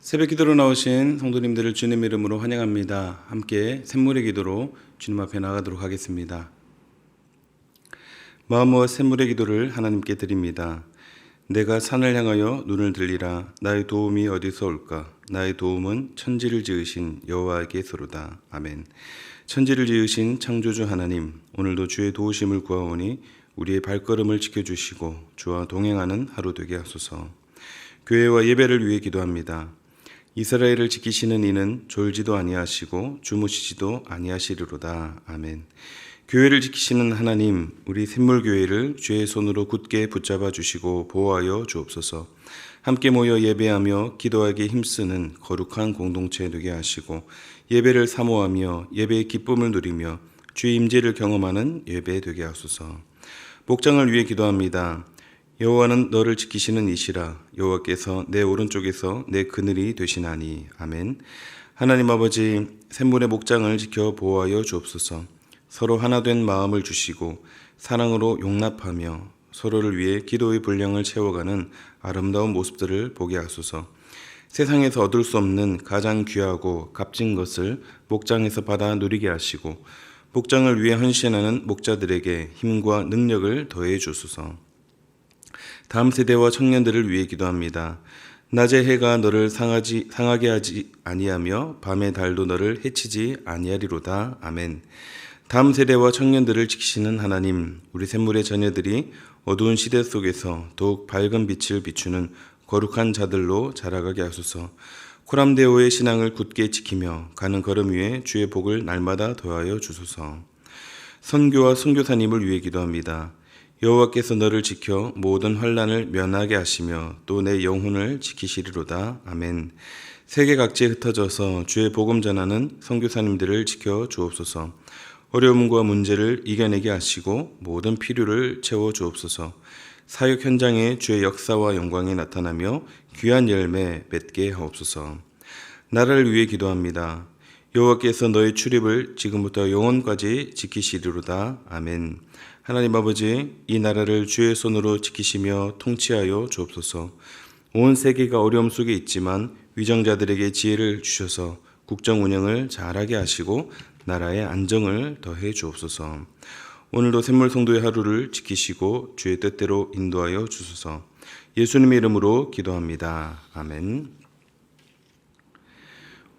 새벽 기도로 나오신 성도님들을 주님 이름으로 환영합니다. 함께 샘물의 기도로 주님 앞에 나가도록 하겠습니다. 마음과 샘물의 기도를 하나님께 드립니다. 내가 산을 향하여 눈을 들리라. 나의 도움이 어디서 올까? 나의 도움은 천지를 지으신 여호와에게서로다. 아멘. 천지를 지으신 창조주 하나님, 오늘도 주의 도우심을 구하오니 우리의 발걸음을 지켜주시고 주와 동행하는 하루 되게 하소서. 교회와 예배를 위해 기도합니다. 이스라엘을 지키시는 이는 졸지도 아니하시고 주무시지도 아니하시리로다. 아멘. 교회를 지키시는 하나님, 우리 샘물교회를 주의 손으로 굳게 붙잡아 주시고 보호하여 주옵소서. 함께 모여 예배하며 기도하기에 힘쓰는 거룩한 공동체 되게 하시고 예배를 사모하며 예배의 기쁨을 누리며 주의 임재를 경험하는 예배 되게 하소서. 목장을 위해 기도합니다. 여호와는 너를 지키시는 이시라. 여호와께서 내 오른쪽에서 내 그늘이 되시나니. 아멘. 하나님 아버지, 샘물의 목장을 지켜 보호하여 주옵소서. 서로 하나 된 마음을 주시고 사랑으로 용납하며 서로를 위해 기도의 분량을 채워가는 아름다운 모습들을 보게 하소서. 세상에서 얻을 수 없는 가장 귀하고 값진 것을 목장에서 받아 누리게 하시고 목장을 위해 헌신하는 목자들에게 힘과 능력을 더해 주소서. 다음 세대와 청년들을 위해 기도합니다. 낮의 해가 너를 상하게 하지 아니하며 밤의 달도 너를 해치지 아니하리로다. 아멘. 다음 세대와 청년들을 지키시는 하나님, 우리 샘물의 자녀들이 어두운 시대 속에서 더욱 밝은 빛을 비추는 거룩한 자들로 자라가게 하소서. 코람데오의 신앙을 굳게 지키며 가는 걸음 위에 주의 복을 날마다 더하여 주소서. 선교와 선교사님을 위해 기도합니다. 여호와께서 너를 지켜 모든 환난을 면하게 하시며 또 내 영혼을 지키시리로다. 아멘. 세계 각지에 흩어져서 주의 복음 전하는 선교사님들을 지켜 주옵소서. 어려움과 문제를 이겨내게 하시고 모든 필요를 채워 주옵소서. 사역 현장에 주의 역사와 영광이 나타나며 귀한 열매 맺게 하옵소서. 나라를 위해 기도합니다. 여호와께서 너의 출입을 지금부터 영원까지 지키시리로다. 아멘. 하나님 아버지, 이 나라를 주의 손으로 지키시며 통치하여 주옵소서. 온 세계가 어려움 속에 있지만 위정자들에게 지혜를 주셔서 국정 운영을 잘하게 하시고 나라의 안정을 더해 주옵소서. 오늘도 샘물 성도의 하루를 지키시고 주의 뜻대로 인도하여 주소서. 예수님의 이름으로 기도합니다. 아멘.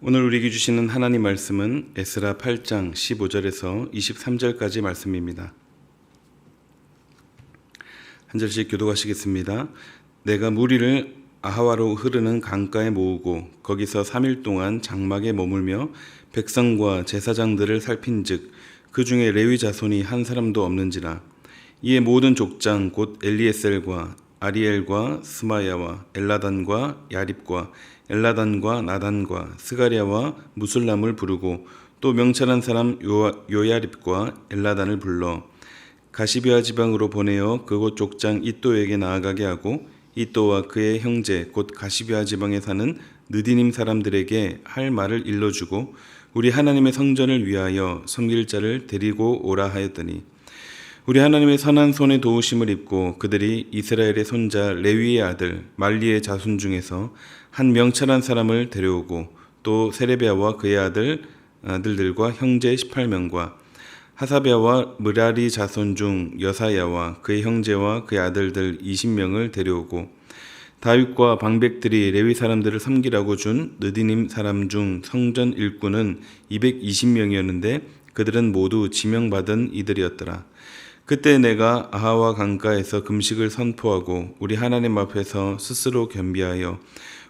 오늘 우리에게 주시는 하나님 말씀은 에스라 8장 15절에서 23절까지 말씀입니다. 한 절씩 교독하시겠습니다. 내가 무리를 아하와로 흐르는 강가에 모으고 거기서 3일 동안 장막에 머물며 백성과 제사장들을 살핀즉 그 중에 레위 자손이 한 사람도 없는지라. 이에 모든 족장 곧 엘리에셀과 아리엘과 스마야와 엘라단과 야립과 엘라단과 나단과 스가랴와 무술람을 부르고 또 명찰한 사람 요야립과 엘라단을 불러 가시비아 지방으로 보내어 그곳 족장 이또에게 나아가게 하고 이또와 그의 형제 곧 가시비아 지방에 사는 느디님 사람들에게 할 말을 일러주고 우리 하나님의 성전을 위하여 섬길 자를 데리고 오라 하였더니 우리 하나님의 선한 손에 도우심을 입고 그들이 이스라엘의 손자 레위의 아들 말리의 자손 중에서 한 명찰한 사람을 데려오고 또 세레비아와 그의 아들들과 형제 18명과 하사베와 므라리 자손 중 여사야와 그의 형제와 그의 아들들 20명을 데려오고 다윗과 방백들이 레위 사람들을 섬기라고 준 느디님 사람 중 성전 일꾼은 220명이었는데 그들은 모두 지명받은 이들이었더라. 그때 내가 아하와 강가에서 금식을 선포하고 우리 하나님 앞에서 스스로 겸비하여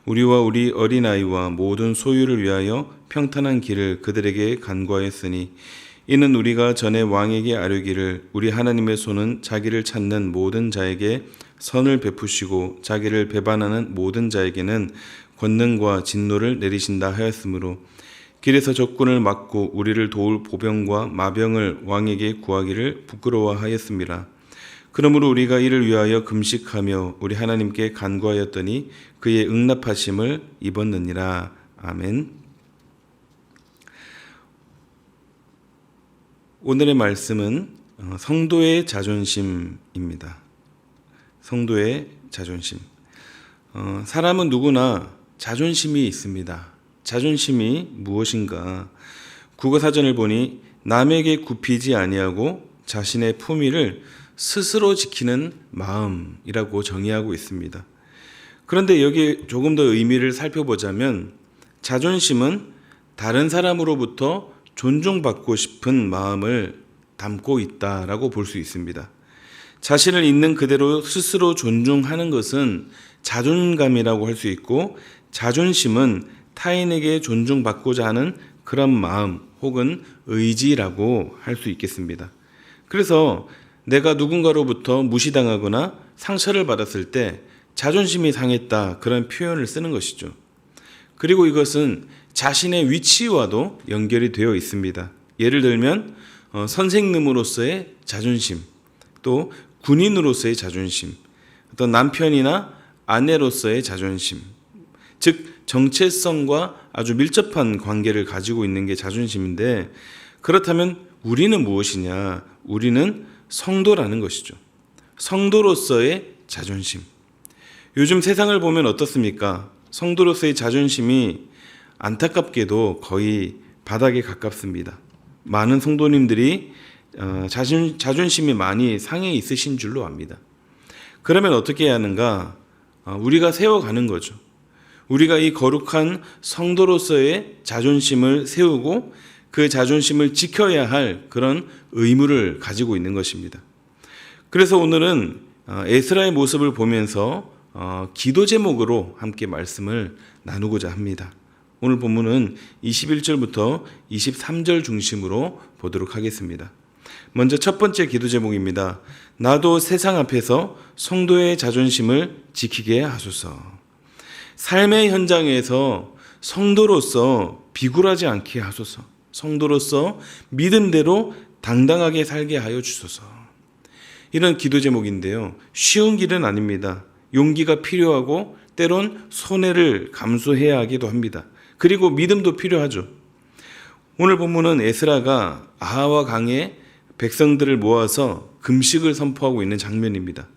우리와 우리 어린아이와 모든 소유를 위하여 평탄한 길을 그들에게 간구하였으니 이는 우리가 전에 왕에게 아뢰기를 우리 하나님의 손은 자기를 찾는 모든 자에게 선을 베푸시고 자기를 배반하는 모든 자에게는 권능과 진노를 내리신다 하였으므로 길에서 적군을 막고 우리를 도울 보병과 마병을 왕에게 구하기를 부끄러워하였습니다. 그러므로 우리가 이를 위하여 금식하며 우리 하나님께 간구하였더니 그의 응답하심을 입었느니라. 아멘. 오늘의 말씀은 성도의 자존심입니다. 성도의 자존심. 사람은 누구나 자존심이 있습니다. 자존심이 무엇인가? 국어사전을 보니 남에게 굽히지 아니하고 자신의 품위를 스스로 지키는 마음이라고 정의하고 있습니다. 그런데 여기 조금 더 의미를 살펴보자면 자존심은 다른 사람으로부터 존중받고 싶은 마음을 담고 있다라고 볼 수 있습니다. 자신을 있는 그대로 스스로 존중하는 것은 자존감이라고 할 수 있고, 자존심은 타인에게 존중받고자 하는 그런 마음 혹은 의지라고 할 수 있겠습니다. 그래서 내가 누군가로부터 무시당하거나 상처를 받았을 때 자존심이 상했다, 그런 표현을 쓰는 것이죠. 그리고 이것은 자신의 위치와도 연결이 되어 있습니다. 예를 들면 선생님으로서의 자존심, 또 군인으로서의 자존심, 어떤 남편이나 아내로서의 자존심, 즉 정체성과 아주 밀접한 관계를 가지고 있는 게 자존심인데, 그렇다면 우리는 무엇이냐? 우리는 성도라는 것이죠. 성도로서의 자존심. 요즘 세상을 보면 어떻습니까? 성도로서의 자존심이 안타깝게도 거의 바닥에 가깝습니다. 많은 성도님들이 자존심이 많이 상해 있으신 줄로 압니다. 그러면 어떻게 해야 하는가? 우리가 세워가는 거죠. 우리가 이 거룩한 성도로서의 자존심을 세우고 그 자존심을 지켜야 할 그런 의무를 가지고 있는 것입니다. 그래서 오늘은 에스라의 모습을 보면서 기도 제목으로 함께 말씀을 나누고자 합니다. 오늘 본문은 21절부터 23절 중심으로 보도록 하겠습니다. 먼저 첫 번째 기도 제목입니다. 나도 세상 앞에서 성도의 자존심을 지키게 하소서. 삶의 현장에서 성도로서 비굴하지 않게 하소서. 성도로서 믿음대로 당당하게 살게 하여 주소서. 이런 기도 제목인데요. 쉬운 길은 아닙니다. 용기가 필요하고 때론 손해를 감수해야 하기도 합니다. 그리고 믿음도 필요하죠. 오늘 본문은 에스라가 아하와 강에 백성들을 모아서 금식을 선포하고 있는 장면입니다.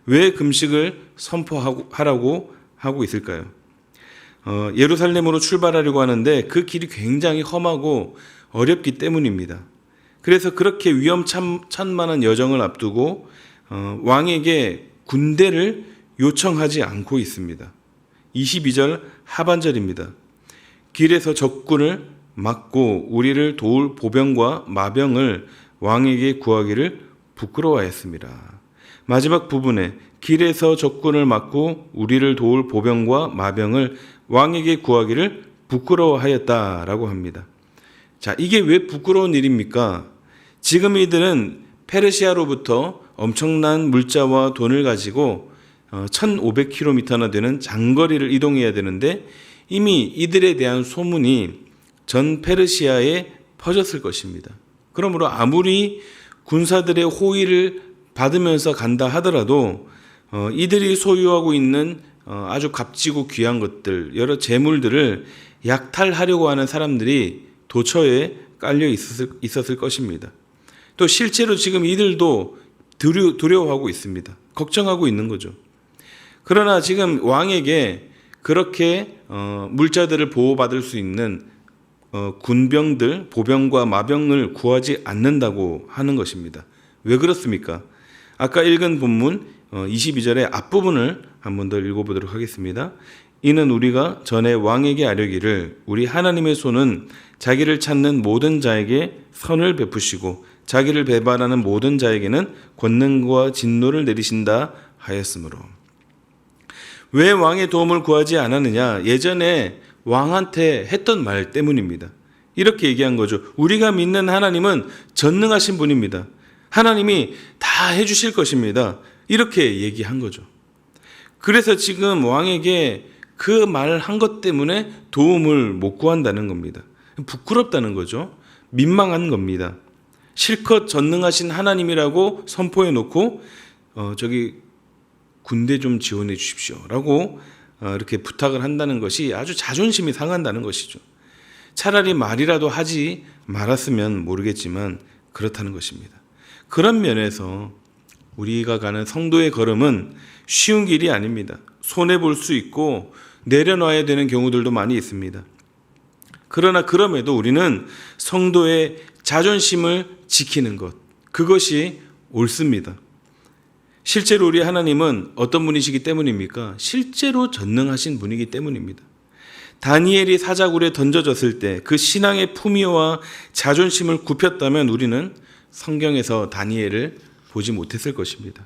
왜 금식을 선포하라고 하고 있을까요? 예루살렘으로 출발하려고 하는데 그 길이 굉장히 험하고 어렵기 때문입니다. 그래서 그렇게 위험천만한 여정을 앞두고 왕에게 군대를 요청하지 않고 있습니다. 22절 하반절입니다. 길에서 적군을 막고 우리를 도울 보병과 마병을 왕에게 구하기를 부끄러워했습니다. 마지막 부분에 길에서 적군을 막고 우리를 도울 보병과 마병을 왕에게 구하기를 부끄러워하였다라고 합니다. 자, 이게 왜 부끄러운 일입니까? 지금 이들은 페르시아로부터 엄청난 물자와 돈을 가지고 1500km나 되는 장거리를 이동해야 되는데 이미 이들에 대한 소문이 전 페르시아에 퍼졌을 것입니다. 그러므로 아무리 군사들의 호의를 받으면서 간다 하더라도 이들이 소유하고 있는 아주 값지고 귀한 것들, 여러 재물들을 약탈하려고 하는 사람들이 도처에 깔려 있었을 것입니다. 또 실제로 지금 이들도 두려워하고 있습니다. 걱정하고 있는 거죠. 그러나 지금 왕에게 그렇게 물자들을 보호받을 수 있는 군병들, 보병과 마병을 구하지 않는다고 하는 것입니다. 왜 그렇습니까? 아까 읽은 본문 22절의 앞부분을 한 번 더 읽어보도록 하겠습니다. 이는 우리가 전에 왕에게 아뢰기를 우리 하나님의 손은 자기를 찾는 모든 자에게 선을 베푸시고 자기를 배반하는 모든 자에게는 권능과 진노를 내리신다 하였으므로. 왜 왕의 도움을 구하지 않았느냐? 예전에 왕한테 했던 말 때문입니다. 이렇게 얘기한 거죠. 우리가 믿는 하나님은 전능하신 분입니다. 하나님이 다 해주실 것입니다. 이렇게 얘기한 거죠. 그래서 지금 왕에게 그 말을 한 것 때문에 도움을 못 구한다는 겁니다. 부끄럽다는 거죠. 민망한 겁니다. 실컷 전능하신 하나님이라고 선포해 놓고 저기 군대 좀 지원해 주십시오 라고 이렇게 부탁을 한다는 것이 아주 자존심이 상한다는 것이죠. 차라리 말이라도 하지 말았으면 모르겠지만 그렇다는 것입니다. 그런 면에서 우리가 가는 성도의 걸음은 쉬운 길이 아닙니다. 손해볼 수 있고 내려놔야 되는 경우들도 많이 있습니다. 그러나 그럼에도 우리는 성도의 자존심을 지키는 것, 그것이 옳습니다. 실제로 우리 하나님은 어떤 분이시기 때문입니까? 실제로 전능하신 분이기 때문입니다. 다니엘이 사자굴에 던져졌을 때 그 신앙의 품위와 자존심을 굽혔다면 우리는 성경에서 다니엘을 보지 못했을 것입니다.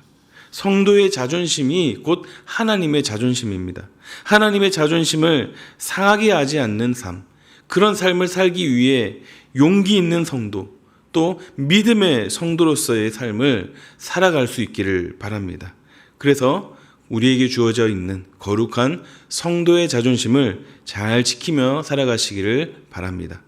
성도의 자존심이 곧 하나님의 자존심입니다. 하나님의 자존심을 상하게 하지 않는 삶, 그런 삶을 살기 위해 용기 있는 성도, 또 믿음의 성도로서의 삶을 살아갈 수 있기를 바랍니다. 그래서 우리에게 주어져 있는 거룩한 성도의 자존심을 잘 지키며 살아가시기를 바랍니다.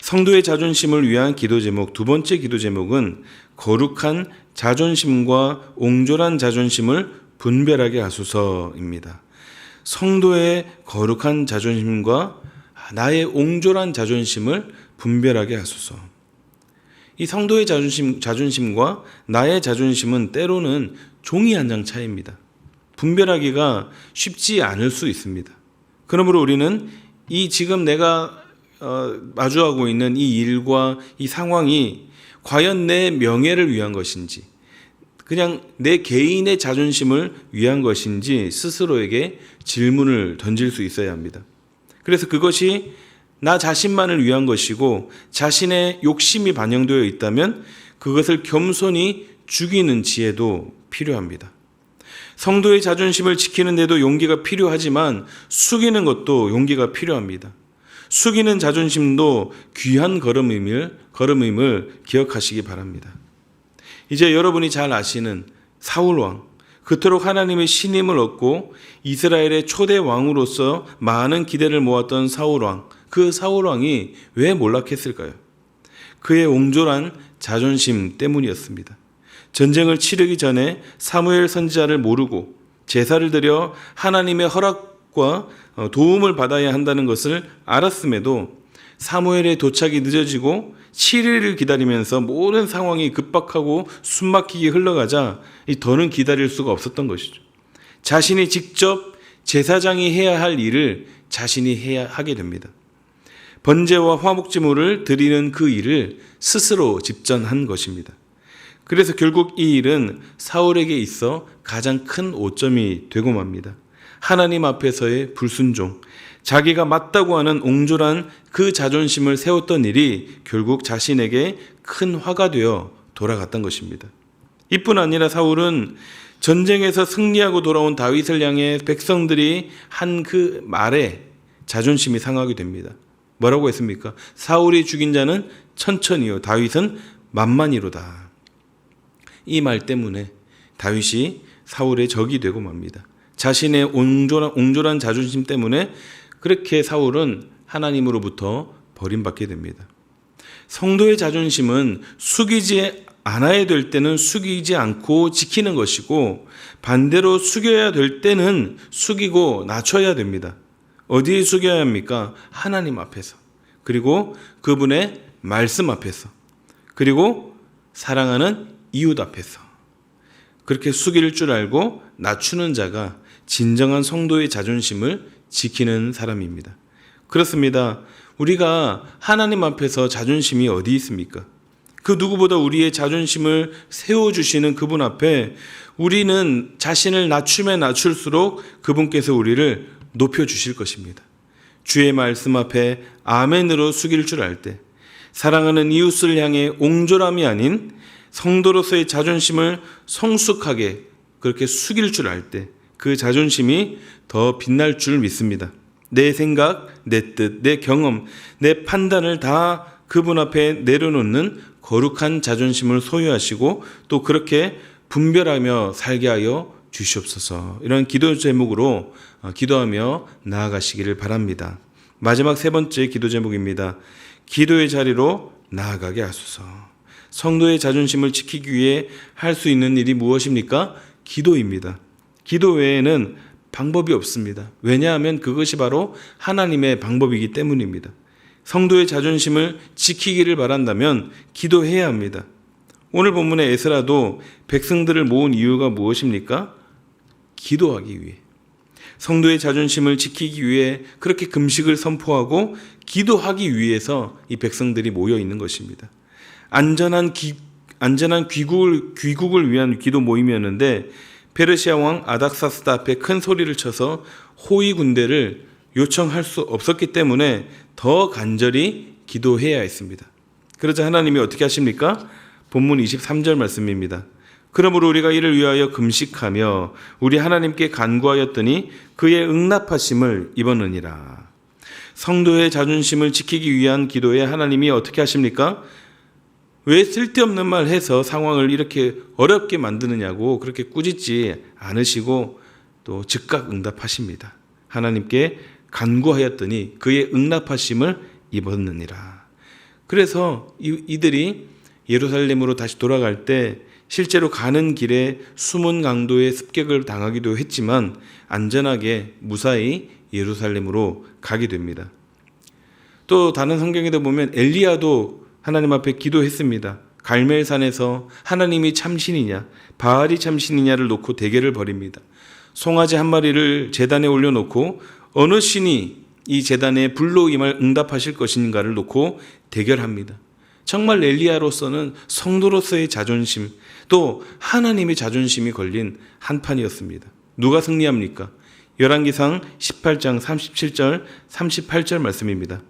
성도의 자존심을 위한 기도 제목, 두 번째 기도 제목은 거룩한 자존심과 옹졸한 자존심을 분별하게 하소서입니다. 성도의 거룩한 자존심과 나의 옹졸한 자존심을 분별하게 하소서. 이 성도의 자존심과 나의 자존심은 때로는 종이 한 장 차이입니다. 분별하기가 쉽지 않을 수 있습니다. 그러므로 우리는 이 지금 내가 마주하고 있는 이 일과 이 상황이 과연 내 명예를 위한 것인지, 그냥 내 개인의 자존심을 위한 것인지 스스로에게 질문을 던질 수 있어야 합니다. 그래서 그것이 나 자신만을 위한 것이고 자신의 욕심이 반영되어 있다면 그것을 겸손히 죽이는 지혜도 필요합니다. 성도의 자존심을 지키는 데도 용기가 필요하지만 숙이는 것도 용기가 필요합니다. 숙이는 자존심도 귀한 걸음임을 기억하시기 바랍니다. 이제 여러분이 잘 아시는 사울왕, 그토록 하나님의 신임을 얻고 이스라엘의 초대 왕으로서 많은 기대를 모았던 사울왕, 그 사울왕이 왜 몰락했을까요? 그의 옹졸한 자존심 때문이었습니다. 전쟁을 치르기 전에 사무엘 선지자를 모르고 제사를 드려 하나님의 허락과 도움을 받아야 한다는 것을 알았음에도 사무엘의 도착이 늦어지고 7일을 기다리면서 모든 상황이 급박하고 숨막히게 흘러가자 더는 기다릴 수가 없었던 것이죠. 자신이 직접 제사장이 해야 할 일을 자신이 하게 됩니다. 번제와 화목제물을 드리는 그 일을 스스로 집전한 것입니다. 그래서 결국 이 일은 사울에게 있어 가장 큰 오점이 되고 맙니다. 하나님 앞에서의 불순종, 자기가 맞다고 하는 옹졸한 그 자존심을 세웠던 일이 결국 자신에게 큰 화가 되어 돌아갔던 것입니다. 이뿐 아니라 사울은 전쟁에서 승리하고 돌아온 다윗을 향해 백성들이 한 그 말에 자존심이 상하게 됩니다. 뭐라고 했습니까? 사울이 죽인 자는 천천히요, 다윗은 만만히로다. 이 말 때문에 다윗이 사울의 적이 되고 맙니다. 자신의 옹졸한 자존심 때문에 그렇게 사울은 하나님으로부터 버림받게 됩니다. 성도의 자존심은 숙이지 않아야 될 때는 숙이지 않고 지키는 것이고 반대로 숙여야 될 때는 숙이고 낮춰야 됩니다. 어디에 숙여야 합니까? 하나님 앞에서, 그리고 그분의 말씀 앞에서, 그리고 사랑하는 이웃 앞에서. 그렇게 숙일 줄 알고 낮추는 자가 진정한 성도의 자존심을 지키는 사람입니다. 그렇습니다. 우리가 하나님 앞에서 자존심이 어디 있습니까? 그 누구보다 우리의 자존심을 세워주시는 그분 앞에 우리는 자신을 낮추면 낮출수록 그분께서 우리를 높여주실 것입니다. 주의 말씀 앞에 아멘으로 숙일 줄 알 때, 사랑하는 이웃을 향해 옹졸함이 아닌 성도로서의 자존심을 성숙하게 그렇게 숙일 줄 알 때 그 자존심이 더 빛날 줄 믿습니다. 내 생각, 내 뜻, 내 경험, 내 판단을 다 그분 앞에 내려놓는 거룩한 자존심을 소유하시고 또 그렇게 분별하며 살게 하여 주시옵소서. 이런 기도 제목으로 기도하며 나아가시기를 바랍니다. 마지막 세 번째 기도 제목입니다. 기도의 자리로 나아가게 하소서. 성도의 자존심을 지키기 위해 할 수 있는 일이 무엇입니까? 기도입니다. 기도 외에는 방법이 없습니다. 왜냐하면 그것이 바로 하나님의 방법이기 때문입니다. 성도의 자존심을 지키기를 바란다면 기도해야 합니다. 오늘 본문의 에스라도 백성들을 모은 이유가 무엇입니까? 기도하기 위해. 성도의 자존심을 지키기 위해 그렇게 금식을 선포하고 기도하기 위해서 이 백성들이 모여 있는 것입니다. 안전한 귀국을 위한 기도 모임이었는데 페르시아 왕 아닥사스다 앞에 큰 소리를 쳐서 호위 군대를 요청할 수 없었기 때문에 더 간절히 기도해야 했습니다. 그러자 하나님이 어떻게 하십니까? 본문 23절 말씀입니다. 그러므로 우리가 이를 위하여 금식하며 우리 하나님께 간구하였더니 그의 응답하심을 입었느니라. 성도의 자존심을 지키기 위한 기도에 하나님이 어떻게 하십니까? 왜 쓸데없는 말 해서 상황을 이렇게 어렵게 만드느냐고 그렇게 꾸짖지 않으시고 또 즉각 응답하십니다. 하나님께 간구하였더니 그의 응답하심을 입었느니라. 그래서 이들이 예루살렘으로 다시 돌아갈 때 실제로 가는 길에 숨은 강도의 습격을 당하기도 했지만 안전하게 무사히 예루살렘으로 가게 됩니다. 또 다른 성경에도 보면 엘리야도 하나님 앞에 기도했습니다. 갈멜산에서 하나님이 참신이냐 바알이 참신이냐를 놓고 대결을 벌입니다. 송아지 한 마리를 제단에 올려놓고 어느 신이 이 제단에 불로 임할 응답하실 것인가를 놓고 대결합니다. 정말 엘리야로서는 성도로서의 자존심 또 하나님의 자존심이 걸린 한판이었습니다. 누가 승리합니까? 열왕기상 18장 37절 38절 말씀입니다.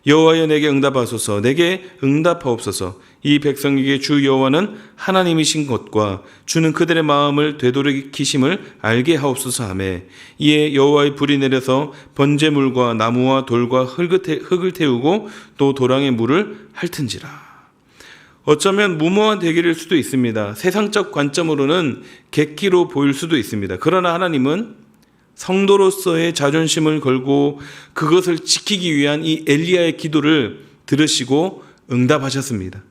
여호와여 내게 응답하소서 내게 응답하옵소서 이 백성에게 주 여호와는 하나님이신 것과 주는 그들의 마음을 되돌이키심을 알게 하옵소서 하매 이에 여호와의 불이 내려서 번제물과 나무와 돌과 흙을 태우고 또 도랑의 물을 핥은지라. 어쩌면 무모한 대결일 수도 있습니다. 세상적 관점으로는 객기로 보일 수도 있습니다. 그러나 하나님은 성도로서의 자존심을 걸고 그것을 지키기 위한 이 엘리야의 기도를 들으시고 응답하셨습니다.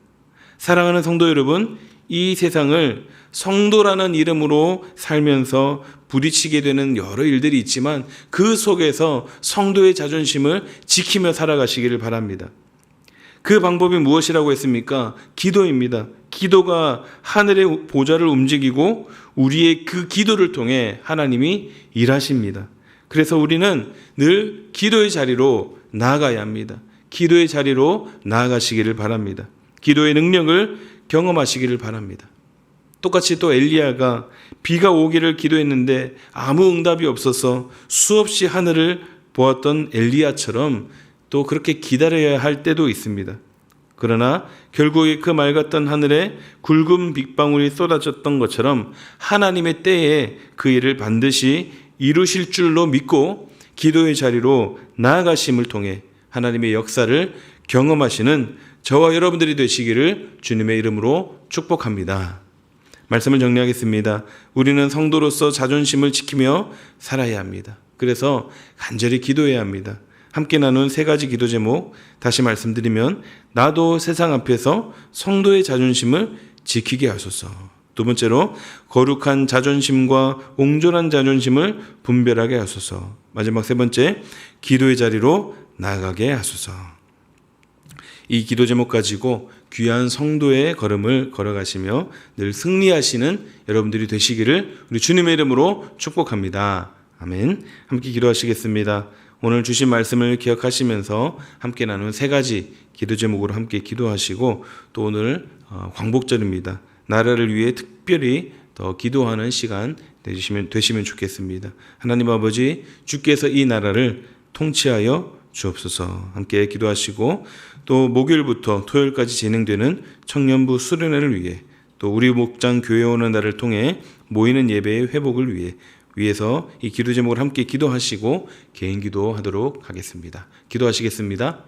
사랑하는 성도 여러분, 이 세상을 성도라는 이름으로 살면서 부딪히게 되는 여러 일들이 있지만 그 속에서 성도의 자존심을 지키며 살아가시기를 바랍니다. 그 방법이 무엇이라고 했습니까? 기도입니다. 기도가 하늘의 보좌를 움직이고 우리의 그 기도를 통해 하나님이 일하십니다. 그래서 우리는 늘 기도의 자리로 나아가야 합니다. 기도의 자리로 나아가시기를 바랍니다. 기도의 능력을 경험하시기를 바랍니다. 똑같이 또 엘리야가 비가 오기를 기도했는데 아무 응답이 없어서 수없이 하늘을 보았던 엘리야처럼 또 그렇게 기다려야 할 때도 있습니다. 그러나 결국에 그 맑았던 하늘에 굵은 빗방울이 쏟아졌던 것처럼 하나님의 때에 그 일을 반드시 이루실 줄로 믿고 기도의 자리로 나아가심을 통해 하나님의 역사를 경험하시는 저와 여러분들이 되시기를 주님의 이름으로 축복합니다. 말씀을 정리하겠습니다. 우리는 성도로서 자존심을 지키며 살아야 합니다. 그래서 간절히 기도해야 합니다. 함께 나눈 세 가지 기도 제목 다시 말씀드리면 나도 세상 앞에서 성도의 자존심을 지키게 하소서. 두 번째로 거룩한 자존심과 옹졸한 자존심을 분별하게 하소서. 마지막 세 번째 기도의 자리로 나아가게 하소서. 이 기도 제목 가지고 귀한 성도의 걸음을 걸어가시며 늘 승리하시는 여러분들이 되시기를 우리 주님의 이름으로 축복합니다. 아멘. 함께 기도하시겠습니다. 오늘 주신 말씀을 기억하시면서 함께 나눈 세 가지 기도 제목으로 함께 기도하시고 또 오늘 광복절입니다. 나라를 위해 특별히 더 기도하는 시간 되시면 좋겠습니다. 하나님 아버지, 주께서 이 나라를 통치하여 주옵소서. 함께 기도하시고 또 목요일부터 토요일까지 진행되는 청년부 수련회를 위해 또 우리 목장 교회 오는 날을 통해 모이는 예배의 회복을 위해서 이 기도 제목을 함께 기도하시고 개인 기도하도록 하겠습니다. 기도하시겠습니다.